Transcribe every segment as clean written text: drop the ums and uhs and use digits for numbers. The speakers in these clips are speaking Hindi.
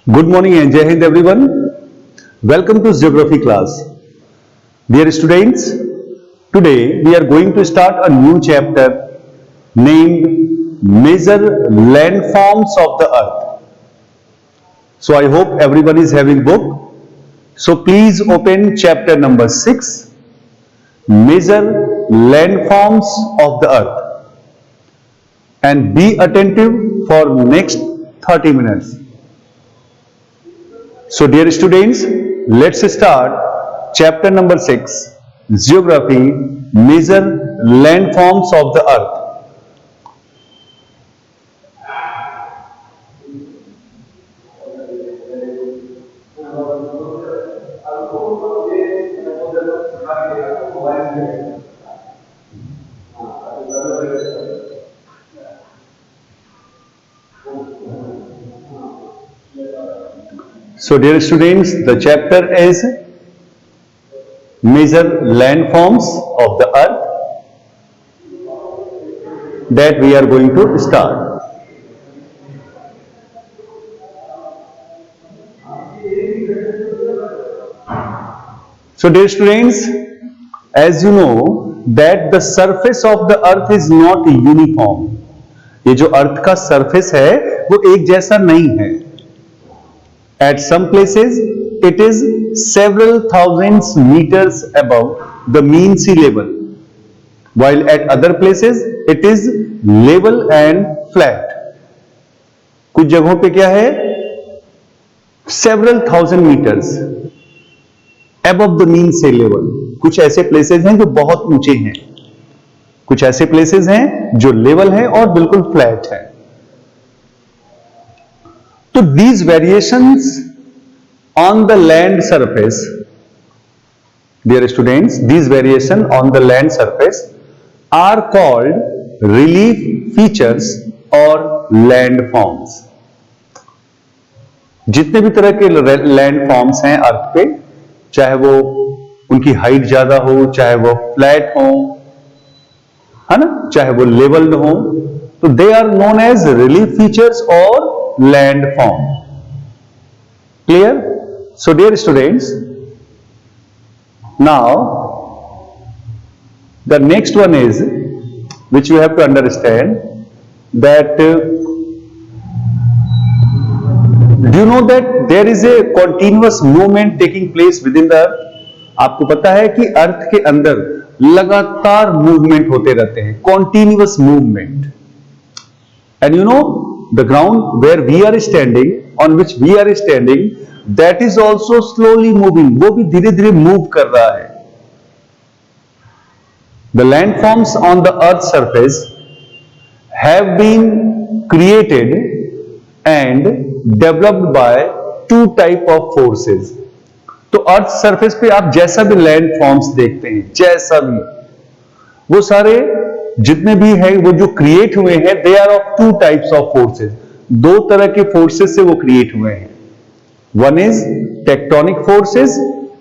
Good morning and Jai Hind everyone. Welcome to Geography class. Dear students, today we are going to start a new chapter named Major Landforms of the Earth. So I hope everyone is having book. So please open chapter number 6, Major Landforms of the Earth, and be attentive for next 30 minutes. So dear students, let's start chapter number 6, Geography, Major Landforms of the Earth. So dear students, the chapter is Major Landforms of the Earth that we are going to start. So dear students, as you know that the surface of the earth is not uniform. ये जो अर्थ का सरफेस है वो एक जैसा नहीं है. At some places, it is several thousands meters above the mean sea level, while at other places, it is level and flat. कुछ जगहों पे क्या है? Several thousand meters above the mean sea level. कुछ ऐसे places हैं जो बहुत ऊंचे हैं, कुछ ऐसे places हैं जो level है और बिल्कुल flat है. So these variations on the land surface, dear students, these variations on the land surface are called relief features or landforms. जितने भी तरह के landforms हैं अर्थ पे, चाहे वो उनकी हाइट ज्यादा हो, चाहे वो फ्लैट हो, है ना, चाहे वो लेवल्ड हो, तो they are known as relief features और landform. Clear? So dear students, now the next one is which you have to understand that do you know that there is a continuous movement taking place within the earth? आपको पता है कि अर्थ के अंदर लगातार मूवमेंट होते रहते हैं, continuous movement. And you know the ground where we are standing, on which we are standing, that is also slowly moving. वो भी धीरे धीरे मूव कर रहा है. The landforms on the earth's surface have been created and developed by two type of forces. तो अर्थ सरफेस पे आप जैसा भी लैंडफॉर्म्स देखते हैं, जैसा भी, वो सारे जितने भी है वो जो क्रिएट हुए हैं, they are of two types of forces. दो तरह के फोर्सेस से वो क्रिएट हुए हैं. One is tectonic forces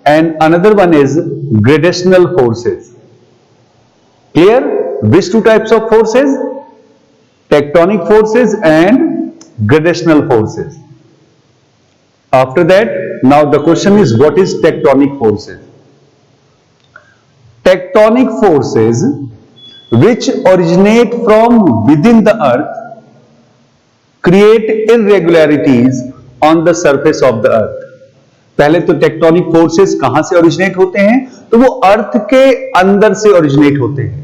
and another one is gradational forces. Clear? Which two types of forces? Tectonic forces and gradational forces. After that, now the question is, what is tectonic forces? Tectonic forces which originate from within the earth create irregularities on the surface of the earth. पहले तो टेक्टोनिक फोर्सेस कहां से ओरिजिनेट होते हैं? तो वो अर्थ के अंदर से ओरिजिनेट होते हैं.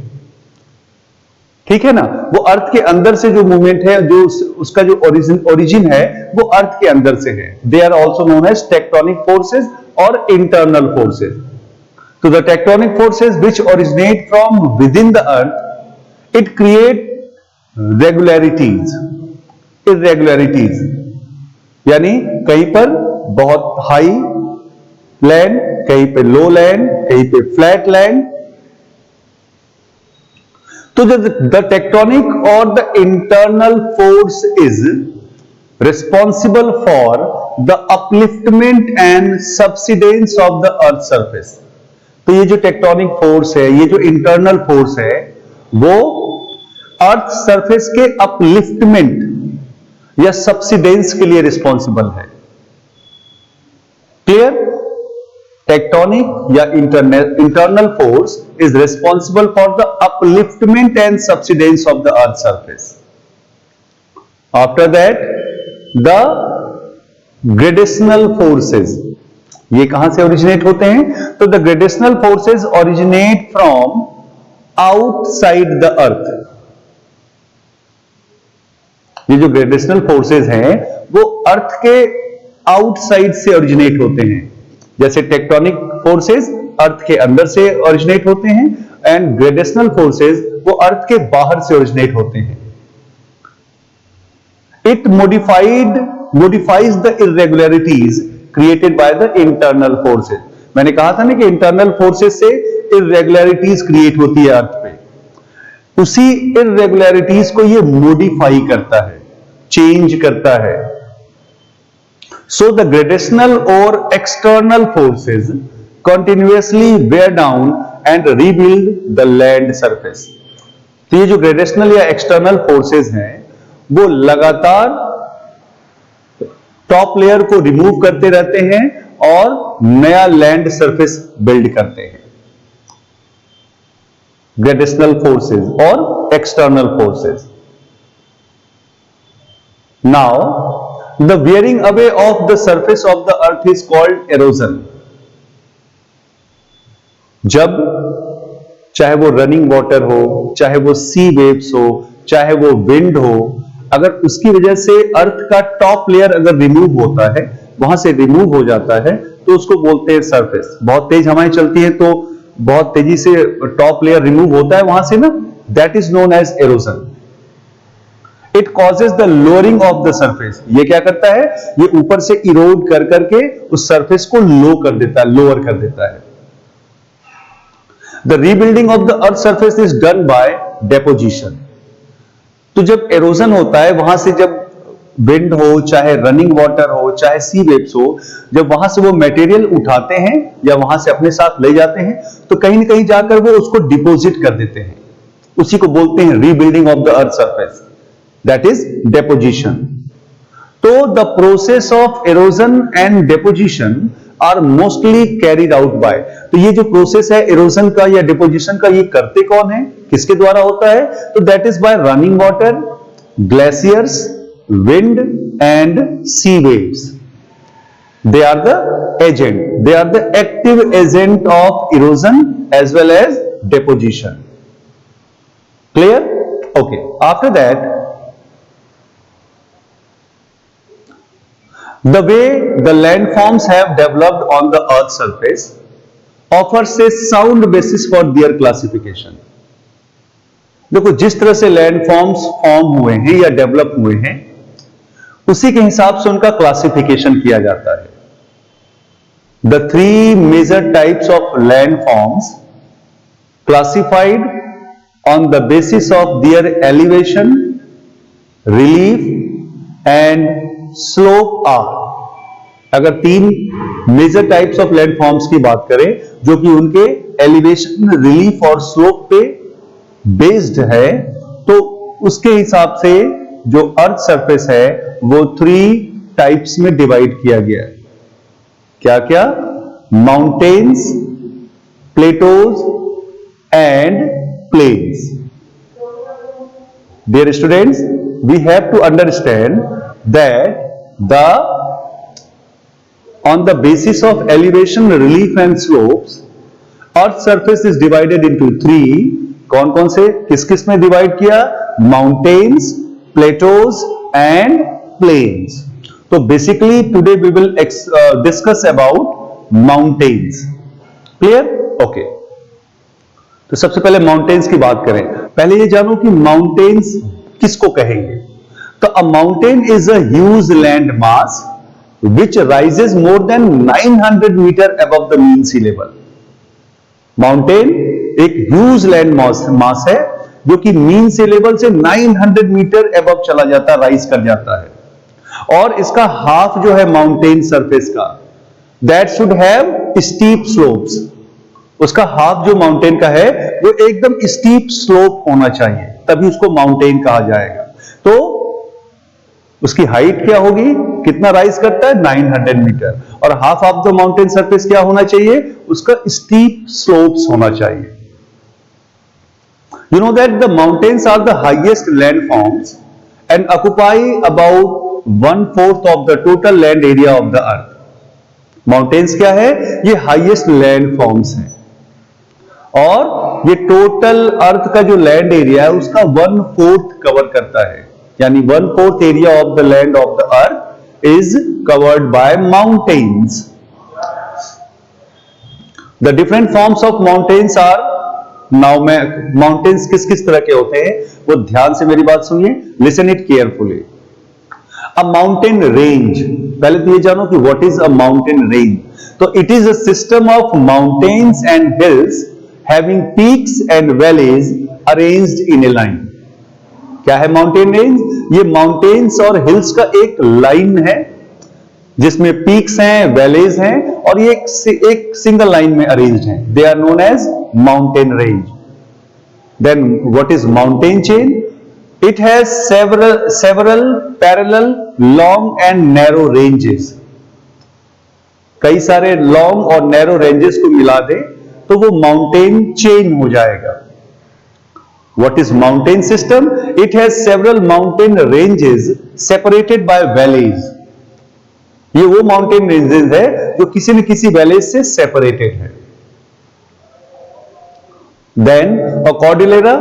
ठीक है ना? वो अर्थ के अंदर से जो मूवमेंट है, जो उसका जो ओरिजिन है, वो अर्थ के अंदर से है. They are also known as tectonic forces और इंटरनल फोर्सेस. तो the tectonic forces which originate from within the earth, it create regularities, irregularities. यानी कहीं पर बहुत हाई लैंड, कहीं पे लो लैंड, कहीं पे flat land. So the tectonic or the internal force is responsible for the upliftment and subsidence of the earth surface. तो ये जो टेक्टोनिक फोर्स है, ये जो इंटरनल फोर्स है, वो अर्थ सरफेस के अपलिफ्टमेंट या सबसिडेंस के लिए रिस्पॉन्सिबल है. क्लियर? टेक्टोनिक या internal force is responsible for the upliftment and subsidence of the earth surface. After that the gradational forces, ये कहां से ओरिजिनेट होते हैं? तो the gradational forces originate from outside the earth. ये जो ग्रेडेशनल फोर्सेस हैं वो अर्थ के आउटसाइड से ओरिजिनेट होते हैं. जैसे टेक्टोनिक फोर्सेस अर्थ के अंदर से ओरिजिनेट होते हैं एंड ग्रेडेशनल फोर्सेस वो अर्थ के बाहर से ओरिजिनेट होते हैं. It modifies the irregularities created by the internal forces. मैंने कहा था ना कि इंटरनल फोर्सेस से irregularities क्रिएट होती है अर्थ पे. उसी irregularities को ये मॉडिफाई करता है, चेंज करता है. So the gradational or external forces continuously wear down and rebuild the land surface. तो ये जो ग्रेडेशनल या एक्सटर्नल फोर्सेस हैं वो लगातार टॉप लेयर को रिमूव करते रहते हैं और नया लैंड सरफेस बिल्ड करते हैं. ग्रेडेशनल फोर्सेस और external forces. Now the wearing away of the surface of the earth is called halogen. जब चाहे वो रनिंग वाटर हो, चाहे वो सी वेव्स हो, चाहे वो विंड हो, अगर उसकी वजह से अर्थ का टॉप लेयर अगर रिमूव होता है, वहां से रिमूव हो जाता है, तो उसको बोलते हैं सरफेस. बहुत तेज हवाएं चलती हैं तो बहुत तेजी से टॉप लेयर रिमूव होता है वहां से ना, that is known as erosion. It causes the lowering of the surface. ये क्या करता है? ये ऊपर से इरोड कर करके उस सरफेस को लो कर देता है, लोअर कर देता है. The rebuilding of the earth surface is done by deposition. तो जब एरोजन होता है, वहां से जब विंड हो, चाहे रनिंग वाटर हो, चाहे सी वेव्स हो, जब वहां से वो मटेरियल उठाते हैं या वहां से अपने साथ ले जाते हैं, तो कहीं ना कहीं जाकर वो उसको डिपॉजिट कर देते हैं. उसी को बोलते हैं rebuilding of the earth surface, that is deposition. तो the process of erosion and deposition are mostly carried out by. तो ये जो प्रोसेस है एरोजन का या डिपोजिशन का, ये करते कौन है, किसके द्वारा होता है? तो that is by running water, glaciers, wind and sea waves. They are the agent. They are the active agent of erosion as well as deposition. Clear? Okay. After that, the way the landforms have developed on the Earth's surface offers a sound basis for their classification. देखो, जिस तरह से लैंडफॉर्म्स फॉर्म हुए हैं या डेवलप हुए हैं, उसी के हिसाब से उनका क्लासिफिकेशन किया जाता है. The three major types of landforms classified on the basis of their elevation, relief and slope are. अगर तीन मेजर टाइप्स ऑफ लैंडफॉर्म्स की बात करें जो कि उनके एलिवेशन, रिलीफ और स्लोप पे बेस्ड है, तो उसके हिसाब से जो अर्थ सरफेस है वो थ्री टाइप्स में डिवाइड किया गया है. क्या क्या? Mountains, plateaus and plains. Dear students, we have to understand that the on the basis of elevation, relief and slopes, earth surface is divided into three. कौन कौन से, किस किस में डिवाइड किया? Mountains, plateaus and plains. तो basically today we will discuss about mountains. Clear? Okay. तो सबसे पहले माउंटेन्स की बात करें. पहले ये जानो कि माउंटेन्स किसको कहेंगे. तो अ mountain is a huge land mass which rises more than 900 meter above the mean sea level. Mountain एक ह्यूज लैंड मास है जो कि मीन सी लेवल से 900 मीटर अबव चला जाता, राइज कर जाता है. और इसका हाफ जो है माउंटेन सरफेस का, that should have steep slopes. उसका हाफ जो माउंटेन का है वो एकदम स्टीप स्लोप होना चाहिए, तभी उसको माउंटेन कहा जाएगा. तो उसकी हाइट क्या होगी? कितना राइज करता है? 900 मीटर। और half of the mountain surface क्या होना चाहिए? उसका स्टीप स्लोप्स होना चाहिए। You know that the mountains are the highest landforms and occupy about 1/4 of the total land area of the earth. Mountains क्या है? ये highest landforms हैं और ये टोटल अर्थ का जो लैंड एरिया है उसका 1/4 कवर करता है, यानी 1/4 area of the land of the earth is covered by mountains. The different forms of mountains are, now मैं माउंटेन्स किस किस तरह के होते हैं वो ध्यान से मेरी बात सुनिए, listen it carefully. A mountain range, पहले तो ये जानो कि what is a mountain range. तो it is a system of mountains and hills having peaks and valleys arranged in a line. क्या है माउंटेन रेंज? ये माउंटेन्स और हिल्स का एक लाइन है जिसमें पीक्स हैं, वैलीज हैं और ये एक सिंगल लाइन में अरेंज्ड हैं। They are known as mountain range. Then what is mountain chain? It has several parallel long and narrow ranges. कई सारे लॉन्ग और नैरो रेंजेस को मिला दे तो वो माउंटेन चेन हो जाएगा। What is mountain system? It has several mountain ranges separated by valleys. ये वो माउंटेन रेंजेस है जो किसी न किसी वैली से सेपरेटेड है। Then a cordillera,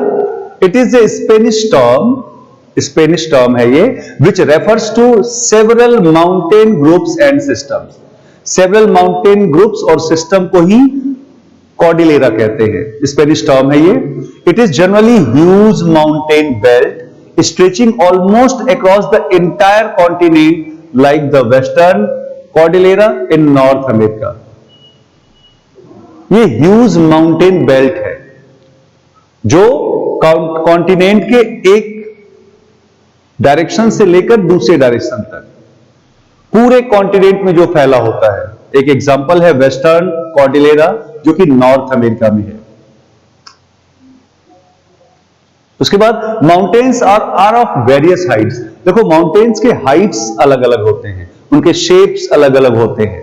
it is a Spanish term है ये, which refers to several mountain groups and systems. Several mountain groups और system को ही कॉर्डिलेरा कहते हैं, स्पेनिश टर्म है ये। It is generally huge mountain belt stretching almost across the entire continent like the western Cordillera in north America. ये ह्यूज माउंटेन बेल्ट है जो कॉन्टिनेंट के एक डायरेक्शन से लेकर दूसरे डायरेक्शन तक पूरे कॉन्टिनेंट में जो फैला होता है। एक एग्जांपल है वेस्टर्न कॉर्डिलेरा जो कि नॉर्थ अमेरिका में है। उसके बाद mountains are of various heights. देखो माउंटेन्स के हाइट्स अलग अलग होते हैं, उनके शेप्स अलग अलग होते हैं।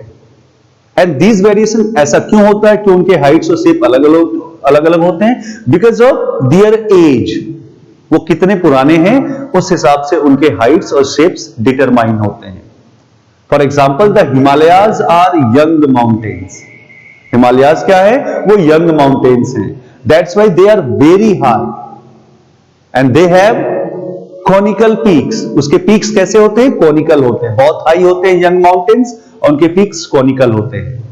एंड दीज वेरिएशन, ऐसा क्यों होता है कि उनके हाइट्स और शेप अलग अलग होते हैं? बिकॉज ऑफ दियर एज, वो कितने पुराने हैं उस हिसाब से उनके हाइट्स और शेप्स डिटरमाइन होते हैं। For example the Himalayas are young mountains. Himalayas क्या है? वो यंग माउंटेन्स हैं। That's why they are very high and they have conical peaks. उसके पीक्स कैसे होते हैं? कॉनिकल होते हैं, बहुत हाई होते हैं यंग माउंटेन्स और उनके पीक्स कॉनिकल होते हैं।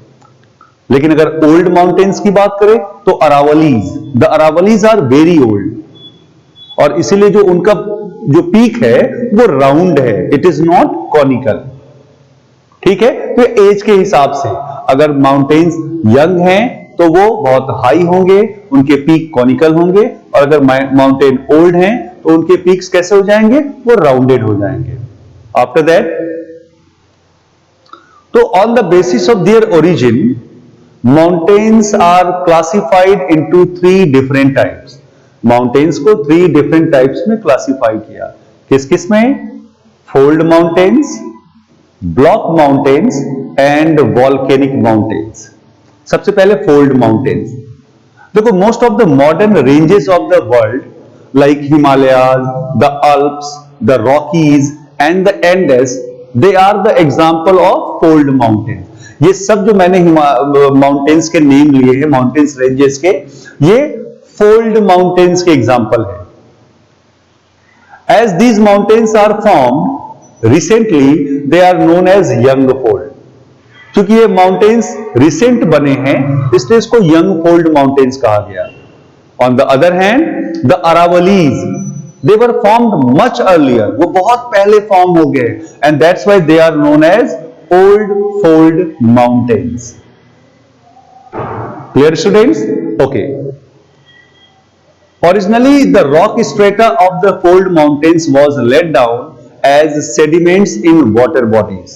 लेकिन अगर ओल्ड माउंटेन्स की बात करें तो Aravallis, the Aravallis are very old और इसीलिए जो उनका जो पीक है वो राउंड है, इट इज नॉट कॉनिकल। ठीक है, तो एज के हिसाब से अगर माउंटेन्स यंग हैं तो वो बहुत हाई होंगे, उनके पीक कॉनिकल होंगे, और अगर माउंटेन ओल्ड हैं तो उनके पीक्स कैसे हो जाएंगे? वो राउंडेड हो जाएंगे। आफ्टर दैट, तो on the basis of their origin mountains are classified into 3 different types. Mountains को 3 डिफरेंट टाइप्स में क्लासिफाई किया। किस किस में? Fold mountains, block mountains and volcanic mountains. सबसे पहले फोल्ड माउंटेन्स। देखो most of the modern ranges of the world like Himalayas, the Alps, the Rockies and the Andes, they are the example of fold mountains. ये सब जो मैंने माउंटेन्स के नेम लिए हैं, माउंटेन्स रेंजेस के, ये फोल्ड माउंटेन्स के एग्जांपल है। As these mountains are formed recently they are known as young fold। क्योंकि ये माउंटेन्स रिसेंट बने हैं इसलिए इसको यंग फोल्ड माउंटेन्स कहा गया। On the other hand the Aravallis, they were formed much earlier, वो बहुत पहले फॉर्म हो गए and that's why they are known as old fold mountains. Clear students? Okay. Originally the rock strata of the fold mountains was laid down as sediments in water bodies।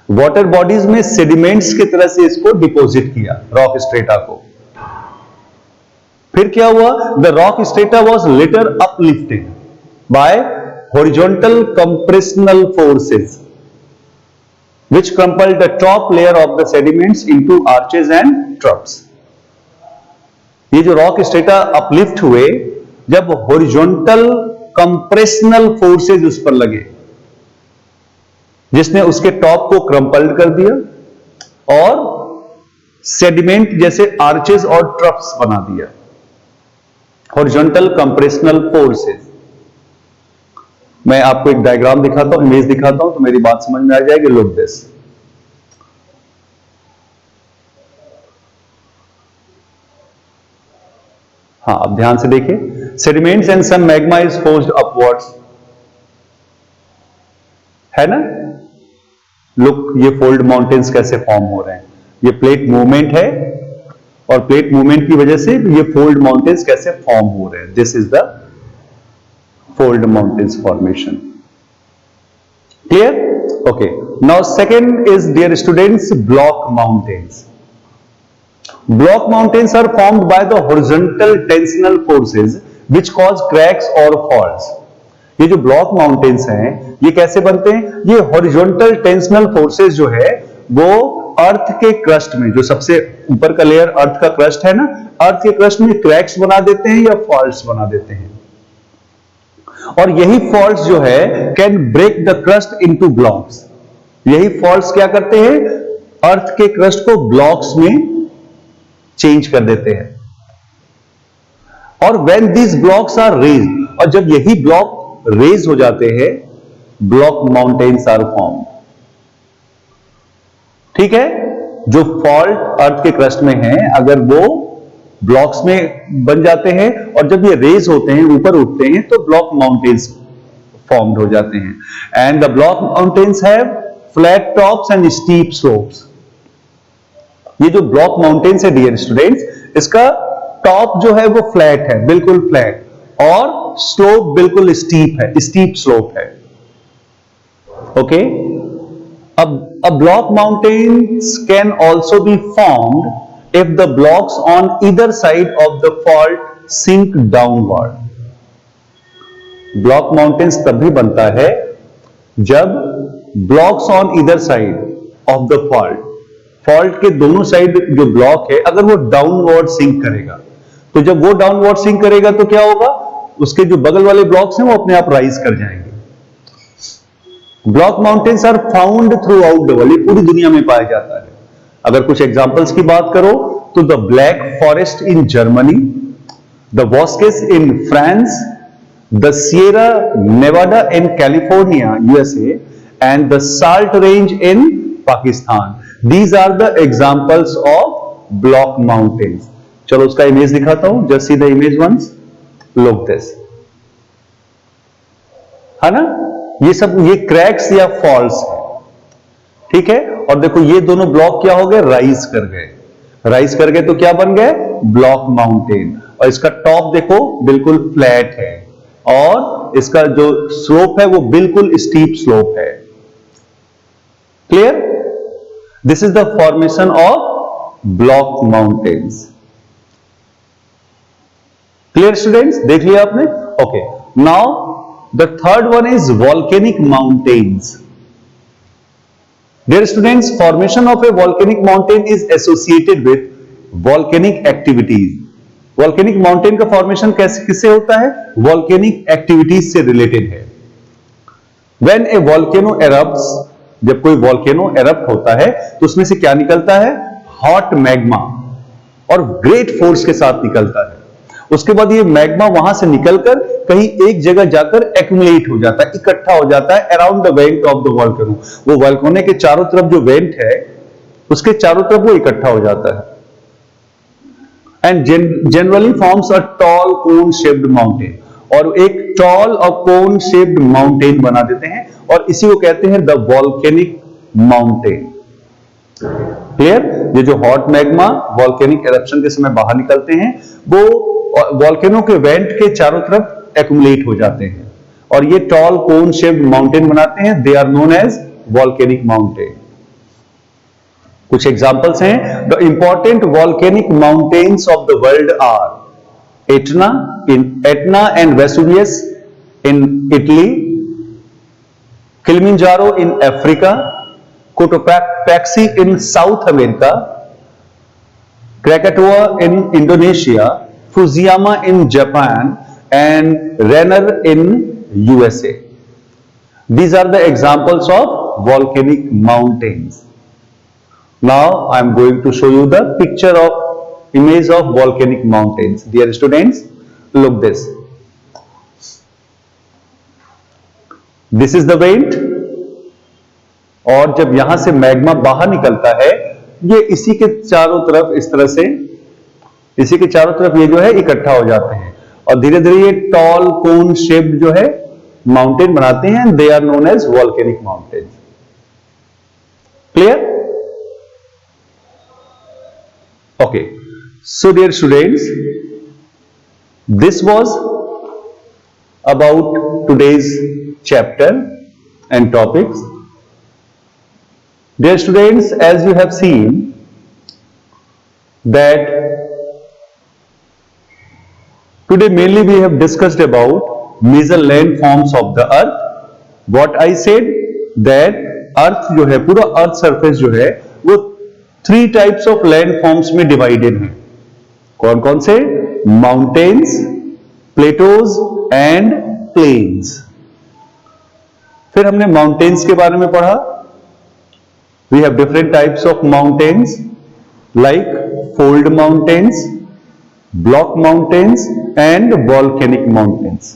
Water bodies में सेडिमेंट्स की तरह से इसको डिपॉजिट किया रॉक स्ट्रेटा को। फिर क्या हुआ? The rock strata was later uplifted bye horizontal compressional forces. which crumpled the top layer of the sediments into arches and troughs. ये जो रॉक स्ट्रेटा अपलिफ्ट हुए जब हॉरिजॉन्टल कंप्रेशनल फोर्सेज उस पर लगे, जिसने उसके टॉप को क्रम्पल्ड कर दिया और सेडिमेंट जैसे आर्चेस और ट्रफ्स बना दिया. Horizontal compressional forces. मैं आपको एक डायग्राम दिखाता हूं, इमेज दिखाता हूं तो मेरी बात समझ में आ जाएगी. Look this. हाँ, अब ध्यान से देखिए. Sediments and some magma is forced upwards, है ना. लुक, ये फोल्ड माउंटेन्स कैसे फॉर्म हो रहे हैं. ये प्लेट मूवमेंट है और प्लेट मूवमेंट की वजह से ये फोल्ड माउंटेन्स कैसे फॉर्म हो रहे हैं. This is the fold mountains formation. Clear? Okay. Now second is, dear students, block mountains. Block mountains are formed by the horizontal tensional forces which cause cracks or faults. ये जो block mountains हैं, ये कैसे बनते हैं? ये horizontal tensional forces जो है वो अर्थ के क्रस्ट में, जो सबसे ऊपर का लेयर अर्थ का क्रस्ट है ना, अर्थ के क्रस्ट में क्रैक्स बना देते हैं या फॉल्ट्स बना देते हैं. और यही फॉल्ट्स जो है can break the crust into blocks. यही फॉल्ट्स क्या करते हैं? अर्थ के क्रस्ट को ब्लॉक्स में चेंज कर देते हैं. और when these blocks are raised, और जब यही ब्लॉक रेज हो जाते हैं, ब्लॉक माउंटेन्स आर फॉर्म. ठीक है. जो फॉल्ट अर्थ के क्रस्ट में है, अगर वो ब्लॉक्स में बन जाते हैं और जब ये रेज होते हैं, ऊपर उठते हैं, तो ब्लॉक माउंटेन्स फॉर्म्ड हो जाते हैं. And the block mountains have flat tops and steep slopes. ये जो ब्लॉक माउंटेन्स है डियर स्टूडेंट्स, इसका टॉप जो है वो फ्लैट है, बिल्कुल फ्लैट, और स्लोप बिल्कुल स्टीप है, स्टीप स्लोप है. ओके. अब block mountains can also be formed if the blocks on either side of the fault sink downward. Block mountains तभी बनता है जब blocks on either side of the fault के दोनों साइड जो ब्लॉक है, अगर वो डाउनवर्ड सिंक करेगा, तो जब वो डाउनवर्ड सिंक करेगा तो क्या होगा? उसके जो बगल वाले ब्लॉक्स हैं वो अपने आप राइज कर जाएंगे. Block mountains are found throughout the world. पूरी दुनिया में पाया जाता है. अगर कुछ एग्जांपल्स की बात करो तो the Black Forest in Germany, the बॉस्केस in France, the Sierra Nevada in California USA, and the Salt Range in Pakistan. These are the examples of block mountains. चलो उसका इमेज दिखाता हूं. Just see the image once. Look this. है ना. ये सब ये क्रैक्स या फॉल्स है. ठीक है. और देखो ये दोनों ब्लॉक क्या हो गए? राइज कर गए. राइज कर गए तो क्या बन गए? Block mountain. और इसका टॉप देखो बिल्कुल फ्लैट है और इसका जो स्लोप है वो बिल्कुल स्टीप स्लोप है. Clear? This is the formation of block mountains. Clear students? देख लिया आपने. Okay. Now the third one is volcanic mountains. Dear students, formation of a volcanic mountain is associated with volcanic activities. Volcanic mountain का formation कैसे किससे होता है? Volcanic activities से related है. When a volcano erupts, जब कोई volcano erupt होता है तो उसमें से क्या निकलता है? Hot magma, और great force के साथ निकलता है. उसके बाद ये मैग्मा वहां से निकलकर कहीं एक जगह जाकर एक्यूमुलेट हो जाता है, इकट्ठा हो जाता है around the went of the volcano. वो वॉल्केनो के चारों तरफ जो वेंट है उसके चारों तरफ वो इकट्ठा हो जाता है. And generally forms a tall cone shaped mountain. और एक टॉल और कोन शेप्ड माउंटेन बना देते हैं और इसी को कहते हैं द वॉल्केनिक माउंटेन. क्लियर? ये जो हॉट मैग्मा वॉल्केनिक एरप्शन के समय बाहर निकलते हैं वो वॉल्केनो के वेंट के चारों तरफ एक्यूमुलेट हो जाते हैं और ये टॉल कोन शेप्ड माउंटेन बनाते हैं. They are known as volcanic mountain. कुछ एग्जांपल्स हैं. The important volcanic mountains of the world are Etna and Vesuvius in Italy, Kilimanjaro in Africa, Cotopaxi in South America, Krakatoa in Indonesia, Fujiyama in Japan, and Renner in USA. These are the examples of volcanic mountains. Now I am going to show you the picture of image of volcanic mountains. Dear students, look this. This is the vent, और जब यहां से मैग्मा बाहर निकलता है, ये इसी के चारों तरफ इस तरह से, इसी के चारों तरफ ये जो है इकट्ठा हो जाते हैं और धीरे धीरे ये टॉल कोन शेप जो है माउंटेन बनाते हैं. They are known as volcanic mountain. Clear? Okay, so dear students, this was about today's chapter and topics. Dear students, as you have seen that today mainly we have discussed about major landforms of the earth. What I said that earth जो है, पूरा earth surface जो है वो 3 टाइप्स ऑफ लैंड फॉर्म्स में डिवाइडेड है. कौन कौन से? Mountains, plateaus and plains. फिर हमने माउंटेन्स के बारे में पढ़ा. We have different types of mountains like fold mountains, block mountains and volcanic mountains.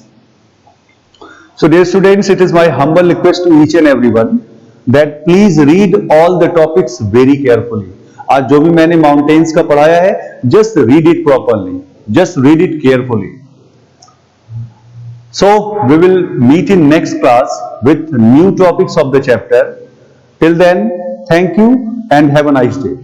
So dear students, it is my humble request to each and everyone that please read all the topics very carefully. आज जो भी मैंने माउंटेन्स का पढ़ाया है, just read it properly, just read it carefully. So we will meet in next class with new topics of the chapter. Till then, thank you and have a nice day.